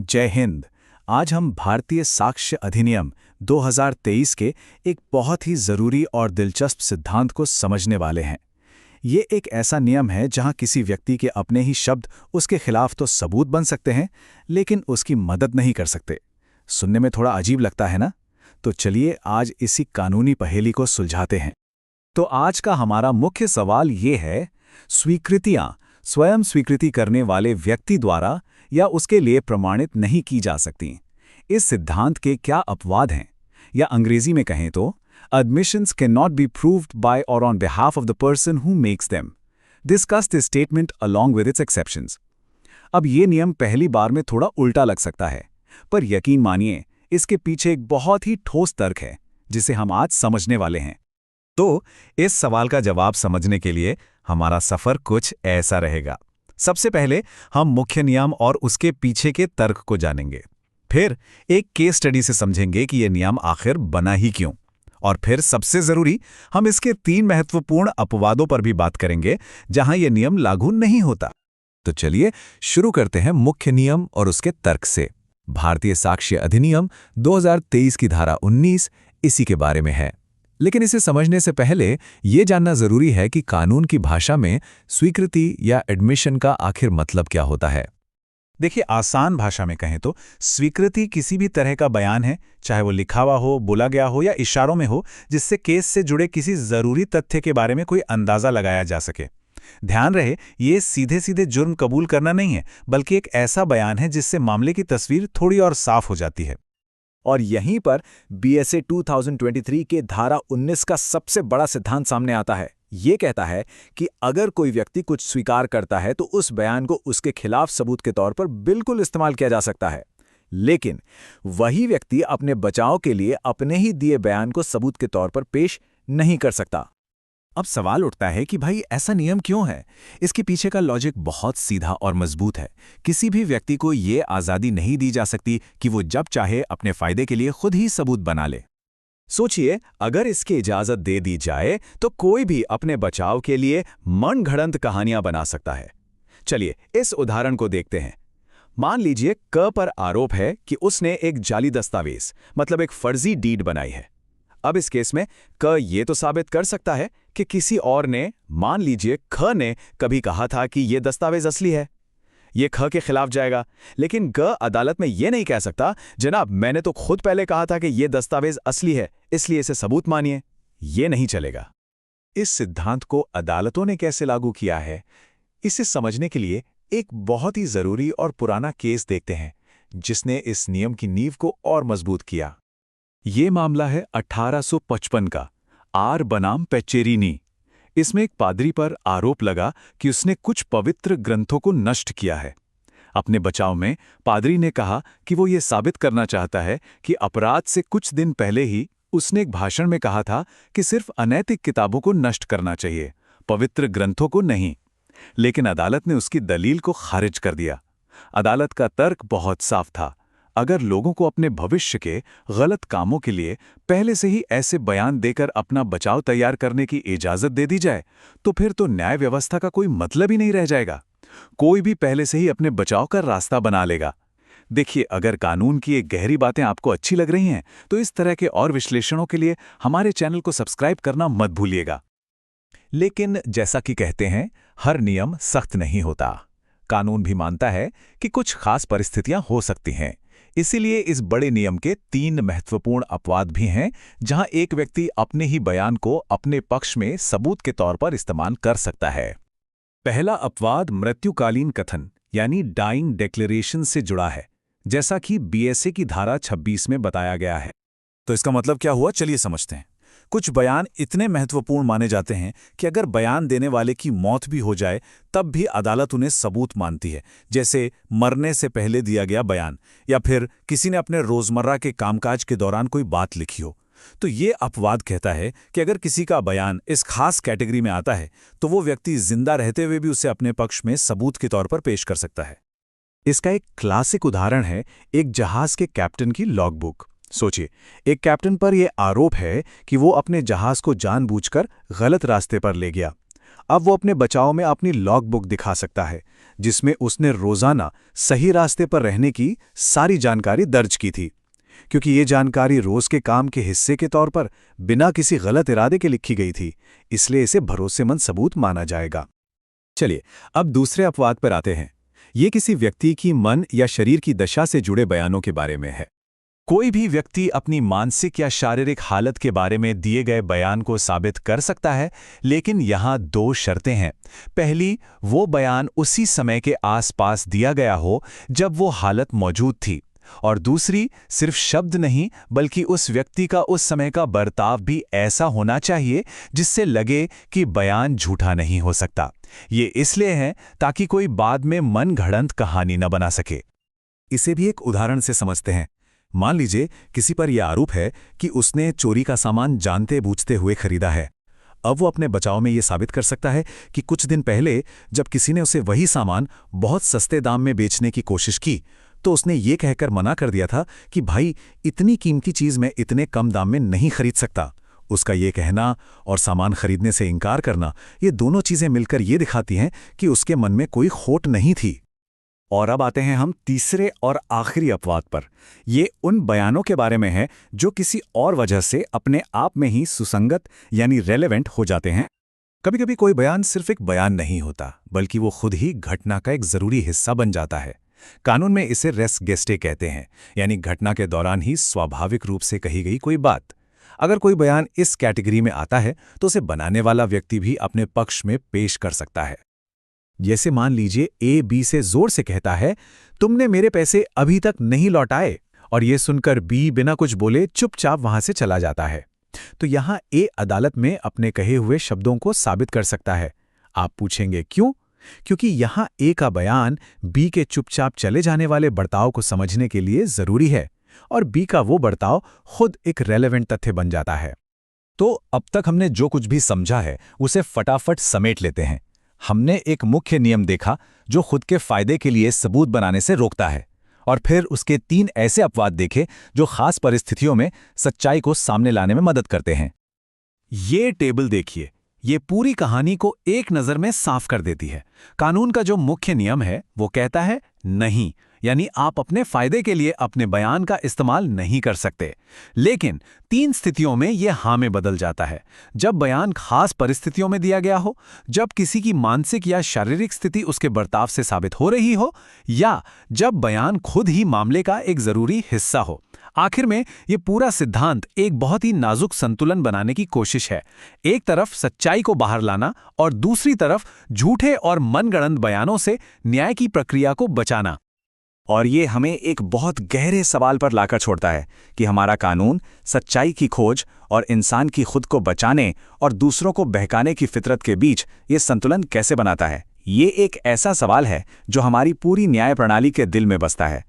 जय हिंद। आज हम भारतीय साक्ष्य अधिनियम 2023 के एक बहुत ही ज़रूरी और दिलचस्प सिद्धांत को समझने वाले हैं। ये एक ऐसा नियम है जहां किसी व्यक्ति के अपने ही शब्द उसके खिलाफ तो सबूत बन सकते हैं, लेकिन उसकी मदद नहीं कर सकते। सुनने में थोड़ा अजीब लगता है ना? तो चलिए आज इसी कानूनी पहेली को सुलझाते हैं। तो आज का हमारा मुख्य सवाल ये है, स्वीकृतियां स्वयं स्वीकृति करने वाले व्यक्ति द्वारा या उसके लिए प्रमाणित नहीं की जा सकती। इस सिद्धांत के क्या अपवाद हैं, या अंग्रेजी में कहें तो admissions cannot be proved by or on behalf of the person who makes them. Discuss this statement along with its exceptions. अब ये नियम पहली बार में थोड़ा उल्टा लग सकता है, पर यकीन मानिए इसके पीछे एक बहुत ही ठोस तर्क है जिसे हम आज समझने वाले हैं। तो इस सवाल का जवाब समझने के लिए हमारा सफर कुछ ऐसा रहेगा। सबसे पहले हम मुख्य नियम और उसके पीछे के तर्क को जानेंगे, फिर एक केस स्टडी से समझेंगे कि यह नियम आखिर बना ही क्यों, और फिर सबसे जरूरी हम इसके 3 महत्वपूर्ण अपवादों पर भी बात करेंगे जहां यह नियम लागू नहीं होता। तो चलिए शुरू करते हैं मुख्य नियम और उसके तर्क से। भारतीय साक्ष्य अधिनियम 2023 की धारा 19 इसी के बारे में है, लेकिन इसे समझने से पहले ये जानना जरूरी है कि कानून की भाषा में स्वीकृति या एडमिशन का आखिर मतलब क्या होता है। देखिए, आसान भाषा में कहें तो स्वीकृति किसी भी तरह का बयान है, चाहे वो लिखा हुआ हो, बोला गया हो या इशारों में हो, जिससे केस से जुड़े किसी जरूरी तथ्य के बारे में कोई अंदाजा लगाया जा सके। ध्यान रहे, ये सीधे सीधे जुर्म कबूल करना नहीं है, बल्कि एक ऐसा बयान है जिससे मामले की तस्वीर थोड़ी और साफ हो जाती है। और यहीं पर बीएसए 2023 के धारा 19 का सबसे बड़ा सिद्धांत सामने आता है। ये कहता है कि अगर कोई व्यक्ति कुछ स्वीकार करता है तो उस बयान को उसके खिलाफ सबूत के तौर पर बिल्कुल इस्तेमाल किया जा सकता है, लेकिन वही व्यक्ति अपने बचाव के लिए अपने ही दिए बयान को सबूत के तौर पर पेश नहीं कर सकता। अब सवाल उठता है कि भाई ऐसा नियम क्यों है? इसके पीछे का लॉजिक बहुत सीधा और मजबूत है। किसी भी व्यक्ति को ये आज़ादी नहीं दी जा सकती कि वो जब चाहे अपने फायदे के लिए खुद ही सबूत बना ले। सोचिए, अगर इसकी इजाज़त दे दी जाए तो कोई भी अपने बचाव के लिए मनगढ़ंत कहानियां बना सकता है। चलिए इस उदाहरण को देखते हैं। मान लीजिए क पर आरोप है कि उसने एक जाली दस्तावेज, मतलब एक फर्जी डीड बनाई है। अब इस केस में क ये तो साबित कर सकता है कि किसी और ने, मान लीजिए ख ने, कभी कहा था कि ये दस्तावेज असली है। ये ख के खिलाफ जाएगा, लेकिन ग अदालत में ये नहीं कह सकता, जनाब मैंने तो खुद पहले कहा था कि ये दस्तावेज असली है, इसलिए इसे सबूत मानिए। ये नहीं चलेगा। इस सिद्धांत को अदालतों ने कैसे लागू किया है, इसे समझने के लिए एक बहुत ही जरूरी और पुराना केस देखते हैं जिसने इस नियम की नींव को और मजबूत किया। ये मामला है 1855 का, आर बनाम पेचेरिनी। इसमें एक पादरी पर आरोप लगा कि उसने कुछ पवित्र ग्रंथों को नष्ट किया है। अपने बचाव में पादरी ने कहा कि वो ये साबित करना चाहता है कि अपराध से कुछ दिन पहले ही उसने एक भाषण में कहा था कि सिर्फ अनैतिक किताबों को नष्ट करना चाहिए, पवित्र ग्रंथों को नहीं। लेकिन अदालत ने उसकी दलील को खारिज कर दिया। अदालत का तर्क बहुत साफ था। अगर लोगों को अपने भविष्य के गलत कामों के लिए पहले से ही ऐसे बयान देकर अपना बचाव तैयार करने की इजाजत दे दी जाए, तो फिर तो न्याय व्यवस्था का कोई मतलब ही नहीं रह जाएगा। कोई भी पहले से ही अपने बचाव का रास्ता बना लेगा। देखिए, अगर कानून की ये गहरी बातें आपको अच्छी लग रही हैं, तो इस तरह के और विश्लेषणों के लिए हमारे चैनल को सब्सक्राइब करना मत भूलिएगा। लेकिन जैसा कि कहते हैं, हर नियम सख्त नहीं होता। कानून भी मानता है कि कुछ खास परिस्थितियां हो सकती हैं। इसीलिए इस बड़े नियम के 3 महत्वपूर्ण अपवाद भी हैं जहां एक व्यक्ति अपने ही बयान को अपने पक्ष में सबूत के तौर पर इस्तेमाल कर सकता है। पहला अपवाद मृत्युकालीन कथन यानी डाइंग डिक्लेरेशन से जुड़ा है, जैसा कि बीएसए की धारा 26 में बताया गया है। तो इसका मतलब क्या हुआ, चलिए समझते हैं। कुछ बयान इतने महत्वपूर्ण माने जाते हैं कि अगर बयान देने वाले की मौत भी हो जाए तब भी अदालत उन्हें सबूत मानती है, जैसे मरने से पहले दिया गया बयान, या फिर किसी ने अपने रोजमर्रा के कामकाज के दौरान कोई बात लिखी हो। तो ये अपवाद कहता है कि अगर किसी का बयान इस खास कैटेगरी में आता है तो वो व्यक्ति जिंदा रहते हुए भी उसे अपने पक्ष में सबूत के तौर पर पेश कर सकता है। इसका एक क्लासिक उदाहरण है एक जहाज के कैप्टन की लॉगबुक। सोचिए, एक कैप्टन पर यह आरोप है कि वो अपने जहाज को जानबूझकर गलत रास्ते पर ले गया। अब वो अपने बचाव में अपनी लॉग बुक दिखा सकता है, जिसमें उसने रोजाना सही रास्ते पर रहने की सारी जानकारी दर्ज की थी। क्योंकि ये जानकारी रोज के काम के हिस्से के तौर पर बिना किसी गलत इरादे के लिखी गई थी, इसलिए इसे भरोसेमंद सबूत माना जाएगा। चलिए, अब दूसरे अपवाद पर आते हैं। ये किसी व्यक्ति की मन या शरीर की दशा से जुड़े बयानों के बारे में है। कोई भी व्यक्ति अपनी मानसिक या शारीरिक हालत के बारे में दिए गए बयान को साबित कर सकता है, लेकिन यहाँ दो शर्तें हैं। पहली, वो बयान उसी समय के आसपास दिया गया हो जब वो हालत मौजूद थी, और दूसरी, सिर्फ शब्द नहीं बल्कि उस व्यक्ति का उस समय का बर्ताव भी ऐसा होना चाहिए जिससे लगे कि बयान झूठा नहीं हो सकता। ये इसलिए है ताकि कोई बाद में मन घड़ंत कहानी न बना सके। इसे भी एक उदाहरण से समझते हैं। मान लीजिए किसी पर यह आरोप है कि उसने चोरी का सामान जानते बूझते हुए खरीदा है। अब वो अपने बचाव में ये साबित कर सकता है कि कुछ दिन पहले जब किसी ने उसे वही सामान बहुत सस्ते दाम में बेचने की कोशिश की, तो उसने ये कहकर मना कर दिया था कि भाई, इतनी कीमती चीज़ मैं इतने कम दाम में नहीं खरीद सकता। उसका ये कहना और सामान खरीदने से इनकार करना, ये दोनों चीज़ें मिलकर ये दिखाती हैं कि उसके मन में कोई खोट नहीं थी। और अब आते हैं हम तीसरे और आखिरी अपवाद पर। ये उन बयानों के बारे में है जो किसी और वजह से अपने आप में ही सुसंगत यानी रेलेवेंट हो जाते हैं। कभी-कभी कोई बयान सिर्फ एक बयान नहीं होता, बल्कि वो खुद ही घटना का एक जरूरी हिस्सा बन जाता है। कानून में इसे रेस गेस्टे कहते हैं, यानी घटना के दौरान ही स्वाभाविक रूप से कही गई कोई बात। अगर कोई बयान इस कैटेगरी में आता है तो उसे बनाने वाला व्यक्ति भी अपने पक्ष में पेश कर सकता है। जैसे मान लीजिए ए बी से जोर से कहता है, तुमने मेरे पैसे अभी तक नहीं लौटाए, और ये सुनकर बी बिना कुछ बोले चुपचाप वहां से चला जाता है। तो यहां ए अदालत में अपने कहे हुए शब्दों को साबित कर सकता है। आप पूछेंगे क्यों? क्योंकि यहां ए का बयान बी के चुपचाप चले जाने वाले बर्ताव को समझने के लिए जरूरी है, और बी का वो बर्ताव खुद एक रेलेवेंट तथ्य बन जाता है। तो अब तक हमने जो कुछ भी समझा है उसे फटाफट समेट लेते हैं। हमने एक मुख्य नियम देखा जो खुद के फायदे के लिए सबूत बनाने से रोकता है, और फिर उसके 3 ऐसे अपवाद देखे जो खास परिस्थितियों में सच्चाई को सामने लाने में मदद करते हैं। ये टेबल देखिए, ये पूरी कहानी को एक नज़र में साफ कर देती है। कानून का जो मुख्य नियम है वो कहता है नहीं, यानी आप अपने फायदे के लिए अपने बयान का इस्तेमाल नहीं कर सकते। लेकिन 3 स्थितियों में यह हाँ में बदल जाता है। जब बयान खास परिस्थितियों में दिया गया हो, जब किसी की मानसिक या शारीरिक स्थिति उसके बर्ताव से साबित हो रही हो, या जब बयान खुद ही मामले का एक जरूरी हिस्सा हो। आखिर में ये पूरा सिद्धांत एक बहुत ही नाजुक संतुलन बनाने की कोशिश है। एक तरफ सच्चाई को बाहर लाना और दूसरी तरफ झूठे और मनगढ़ंत बयानों से न्याय की प्रक्रिया को बचाना। और ये हमें एक बहुत गहरे सवाल पर लाकर छोड़ता है कि हमारा कानून सच्चाई की खोज और इंसान की खुद को बचाने और दूसरों को बहकाने की फितरत के बीच ये संतुलन कैसे बनाता है। ये एक ऐसा सवाल है जो हमारी पूरी न्याय प्रणाली के दिल में बसता है।